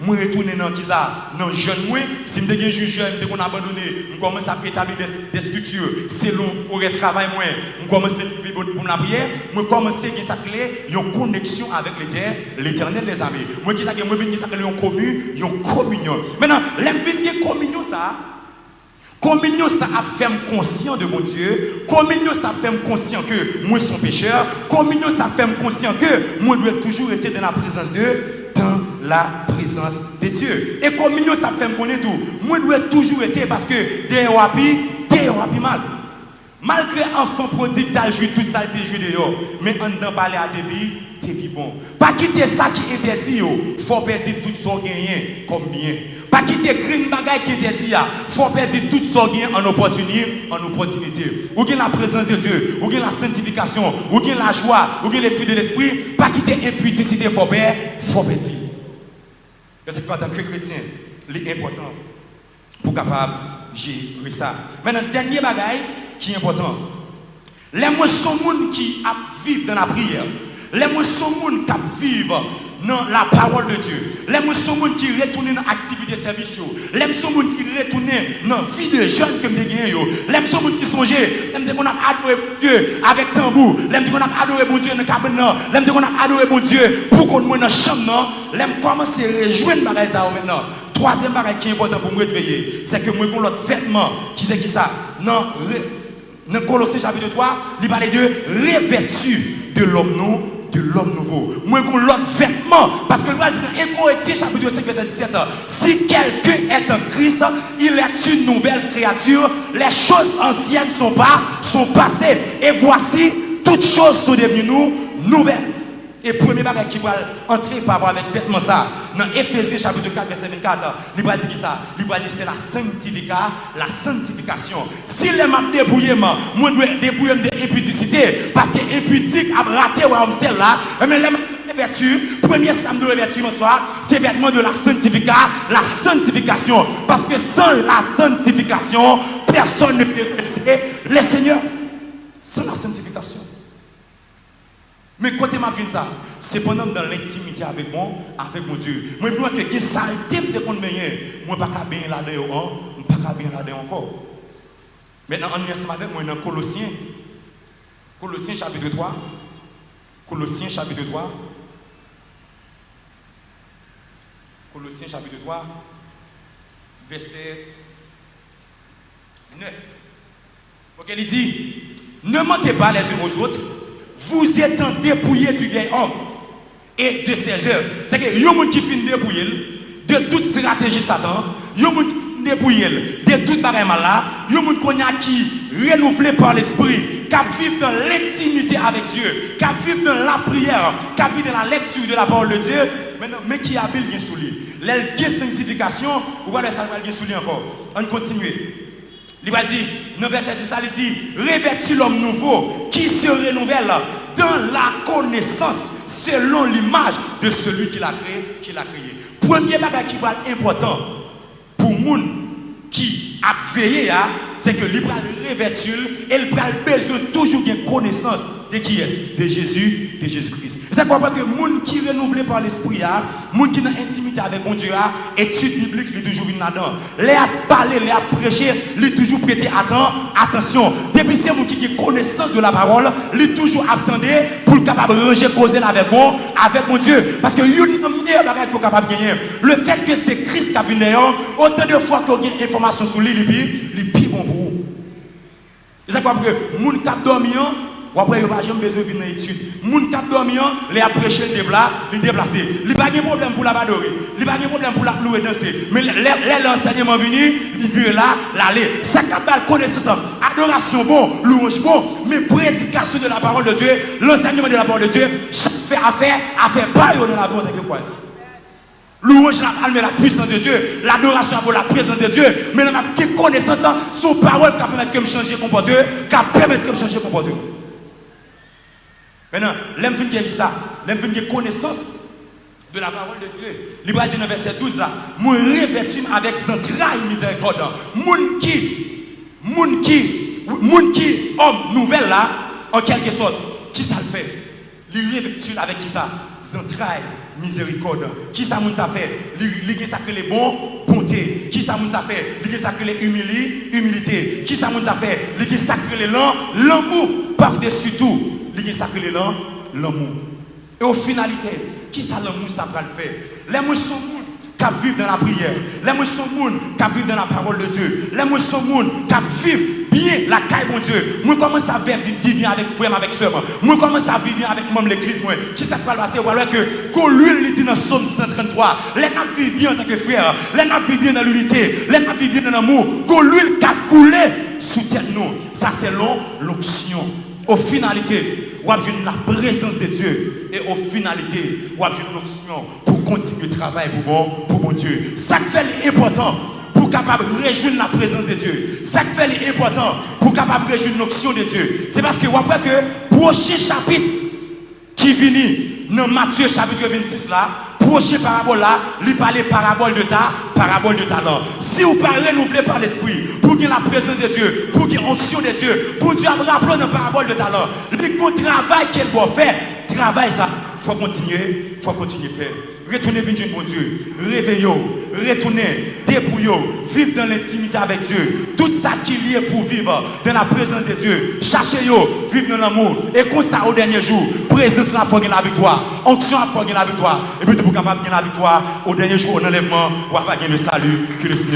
moi retourner dans qui ça dans jeune moi si me suis jeune dès qu'on abandonné on commence à établir des structures selon pour le travail moi on commence à vivre pour la prière moi commencer à ça clé une connexion avec l'Éternel les amis moi qui ça moi venir ça une communion maintenant l'aime venir communion ça a fait me conscient de mon Dieu. Communion ça fait me conscient que moi suis pécheur. Communion ça fait me conscient que moi dois toujours être dans la présence de Dieu. Dans la présence de Dieu. Et communion ça fait me connaître tout. Moi dois toujours être parce que des wapi, des cœur a mal. Malgré enfant prodigue, t'as joué toute ça, t'es joué dehors. Mais en dedans, parler à t'es bon. Pas quitter ça qui est interdit, faut perdre tout son gagné comme bien. Pas quitter green bagay qui est interdit, faut perdre tout son gain en opportunité. Ou bien la présence de Dieu, ou bien la sanctification, ou bien la joie, ou bien les fruits de l'esprit. Pas quitter impudicité, faut perdre. Parce que en tant que chrétien, c'est important pour capable gérer ça. Maintenant, dernier bagay qui est important. Les gens sont gens qui vivent dans la prière. Les gens sont gens qui vivent dans la parole de Dieu. Les gens sont gens qui retournent dans l'activité de service. Les gens sont gens qui retournent dans la vie de jeunes que nous avons. Les gens sont gens qui songent. Les gens qui ont adoré Dieu avec tambour. Les gens qui ont adoré Dieu dans le cabane. Les gens qui ont adoré Dieu pour qu'on soit dans la chambre. Les gens commencent à rejoindre les gens maintenant. Troisième bagage qui est important pour me réveiller, c'est que moi, j'ai l'autre vêtement. Qui c'est qui ça? Non. Dans Colossiens chapitre 3, il parle de revêtu de l'homme nouveau. Moi, j'ai l'autre vêtement. Parce que nous avons dit dans Hébreux chapitre 5, verset 17, si quelqu'un est en Christ, il est une nouvelle créature. Les choses anciennes sont passées. Et voici, toutes choses sont devenues nouvelles. Et premier bagage qui va entrer par rapport avec vêtement ça, dans Éphésiens chapitre 4, verset 24, il va dire ça. Il va dire c'est la sanctification. Si les m'a débrouillé, moi je dois débrouiller de impudicité, parce que impudique a raté celle là, mais les vertus, premier samedi de vertu bonsoir, c'est vêtement de la sanctification. Parce que sans la sanctification, personne ne peut rester le Seigneur. Sans la sanctification. Mais côté ma vie ça, c'est pendant dans l'intimité avec mon Dieu. Moi je vois que les saletés de qu'on meilleur, moi pas bien là-dedans, pas bien là-dedans encore. Maintenant on est ensemble avec moi dans Colossiens chapitre 3. Colossiens chapitre 3. Colossiens chapitre 3 verset 9. OK, il dit ne mentez pas les uns aux autres. Vous êtes en dépouillé du vieil homme et de ses œuvres. C'est que yon moun qui fin dépouillé de toute stratégie Satan, yon moun qui dépouillé de toute bagaille mal là, yon moun qui renouvelé par l'esprit, qui vivent dans l'intimité avec Dieu, qui vivent dans la prière, qui vivent dans la lecture de la parole de Dieu, mais qui habille bien sous lui. La sanctification, ou voilà ça va bien sous lui encore. On continue. Il va dire, dans verset 10, il dit, revêtu l'homme nouveau qui se renouvelle dans la connaissance selon l'image de celui qui l'a créé. Premier bagage qui va être important pour les gens qui a veillé, c'est que il va revêtu et il va besoin toujours de connaissance de qui est, de Jésus-Christ. C'est pourquoi que les gens qui sont renouvelés par l'esprit, les gens qui sont en intimité avec mon Dieu, études bibliques, ils sont toujours venus là-dedans. Les à parler, les à prêcher, ils sont toujours prêtés attention. Depuis ces gens qui ont connaissance de la parole, ils sont toujours attendés pour être capable de ranger, causer avec mon Dieu. Parce que il y a une meilleure bagage qui est capable de gagner. Le fait que c'est Christ qui a vu d'ailleurs, autant de fois qu'il y a une information sur lui, il est plus bon pour vous. C'est pourquoi que les gens qui ont dormi, ou après, il n'y a pas besoin de venir dans l'étude. Les gens qui ont dormi, les a prêché, les déplacés. Il n'y a pas de problème pour la adorer. Il n'y a pas de problème pour la louer danser. Mais l'enseignement venu, il vient là, l'aller. Ça capable connaissance, adoration bon, louange bon, mais prédication de la parole de Dieu, l'enseignement de la parole de Dieu, chaque fait affaire pas dans la vie de quoi. Louange la puissance de Dieu, l'adoration pour la présence de Dieu, mais la connaissance, son parole qui permet de me changer comportement, qui permet de me changer comportement. Maintenant, l'homme qui dit ça, l'homme qui a connaissance de la parole de Dieu. Il va dire dans verset 12 là, moi revêtu avec entrailles miséricorde. Moun qui homme nouvelle là, en quelque sorte, qui ça le fait? Il revêtu avec qui ça? Entrailles miséricorde. Qui ça moun ça fait? Il ça que les bonté. Qui ça moun ça fait? Il ça que les humilité. Qui ça moun ça fait? Il ça que les l'amour par-dessus tout. Il ça que l'amour. Et au finalité, qui ça l'amour ça va le faire? Les gens sont gens qui vivent dans la prière. Les gens sont gens qui vivent dans la parole de Dieu. Les gens sont gens qui vivent bien la caille de Dieu. Moi commence à vivre bien avec frère, avec soeur. Moi commence à vivre bien avec même l'église. Qui ça va passer? Voilà que quand lui dit dans Somme 133, les gens vivent bien en tant que frère. Les gens vivent bien dans l'unité. Les gens vivent bien dans l'amour. Quand l'huile qui a coulé sous terre l'onction. Au finalité, vous avez la présence de Dieu. Et au finalité, vous avez l'onction pour continuer le travail pour mon Dieu. Ça fait important pour capable de réjouir la présence de Dieu. Ça fait important pour capable de réjouir l'onction de Dieu. C'est parce que vous voyez que prochain chapitre qui vient dans Matthieu chapitre 26 là, prochain parabole là, il parle parabole de talent. Si vous parlez renouvelé par l'esprit, pour qu'il y ait la présence de Dieu, pour qu'il y ait l'onction de Dieu, pour Dieu rappeler dans parabole de talent, le travail qu'elle doit faire, travail ça, il faut continuer à faire. Retournez vers Dieu, mon Dieu. Réveillez-vous, retournez, dépouillez-vous, vivez dans l'intimité avec Dieu. Tout ça qui est lié pour vivre dans la présence de Dieu. Cherchez-vous, vivez dans l'amour. Et comme ça, au dernier jour, présence là, il faut gagner la victoire. Onction là, il faut gagner la victoire. Et puis, pour capable de gagner la victoire, au dernier jour, au enlèvement, on va gagner le salut que le Seigneur.